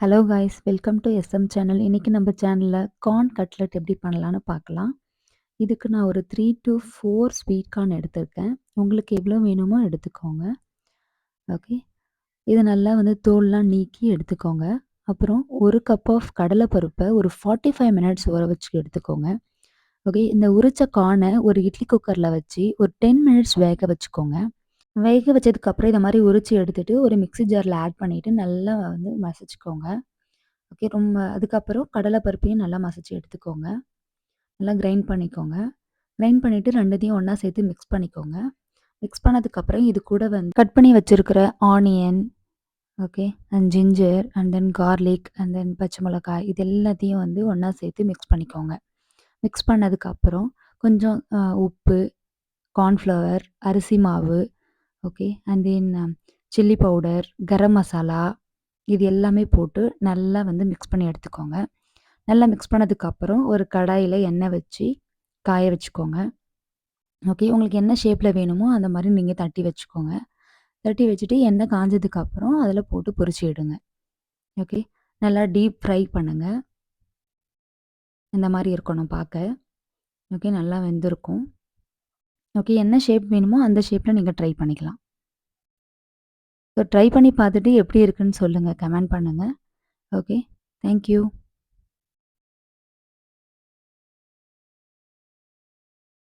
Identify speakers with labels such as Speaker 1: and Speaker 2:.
Speaker 1: Hello guys, welcome to SM channel. இன்னைக்கு நம்ம சேனல்ல கார்ன் கட்லெட் எப்படி பண்ணலான்னு பார்க்கலாம். இதுக்கு நான் ஒரு 3 to 4 ஸ்வீட் கார்ன் எடுத்திருக்கேன். உங்களுக்கு எவ்வளோ வேணுமோ எடுத்துக்கோங்க. ஓகே. இத நல்லா தோல்லாம் நீக்கி எடுத்துக்கோங்க. அப்புறம் 1 கப் ஆஃப் கடலைப்பருப்பை ஒரு 45 மினிட்ஸ் ஊற வச்சு எடுத்துக்கோங்க. ஓகே. இந்த உரிச்ச கார்னை ஒரு இட்லி குக்கரில் வச்சு ஒரு 10 மினிட்ஸ் வேக வச்சுக்கோங்க. வேக வச்சதுக்கப்புறம் இத மாரி உரிச்சு எடுத்துட்டு ஒரு மிக்ஸி ஜார்ல ஆட் பண்ணிட்டு நல்லா மசிச்சுக்கோங்க. ஓகே. அதுக்கப்புறம் கடலை பருப்பையும் நல்லா மசிச்சு எடுத்துக்கோங்க. நல்லா கிரைண்ட் பண்ணிக்கோங்க. கிரைண்ட் பண்ணிட்டு 2த்தையும் ஒண்ணா சேர்த்து மிக்ஸ் பண்ணிக்கோங்க. மிக்ஸ் பண்ணதுக்கப்புறம் இது கூட கட் பண்ணி வச்சிருக்கிற onion, okay, and ginger and then garlic and then பச்சை மிளகாய் இது எல்லாத்தையும் ஒண்ணா சேர்த்து மிக்ஸ் பண்ணிக்கோங்க. மிக்ஸ் பண்ணதுக்கப்புறம் கொஞ்சம் உப்பு, கார்ன்ஃப்ளவர், அரிசி மாவு, okay, and then chilli powder, garam masala இது எல்லாமே போட்டு நல்லா மிக்ஸ் பண்ணி எடுத்துக்கோங்க. நல்லா மிக்ஸ் பண்ணதுக்கப்புறம் ஒரு கடாயில எண்ணெய் வச்சு காய வச்சுக்கோங்க. ஓகே. உங்களுக்கு என்ன ஷேப்பில் வேணுமோ அந்த மாதிரி நீங்கள் தட்டி வச்சுக்கோங்க. தட்டி வச்சுட்டு எண்ணெய் காஞ்சதுக்கப்புறம் அதில் போட்டு பொரிச்சு எடுங்க. ஓகே. நல்லா டீப் ஃப்ரை பண்ணுங்க. இந்த மாதிரி இருக்கணும் பார்க்க. ஓகே. நல்லா வெந்திருக்கும். ஓகே. என்ன ஷேப் வேணுமோ அந்த ஷேப்பில் நீங்கள் ட்ரை பண்ணிக்கலாம். ஸோ ட்ரை பண்ணி பார்த்துட்டு எப்படி இருக்குன்னு சொல்லுங்கள், கமெண்ட் பண்ணுங்கள். ஓகே. Thank you.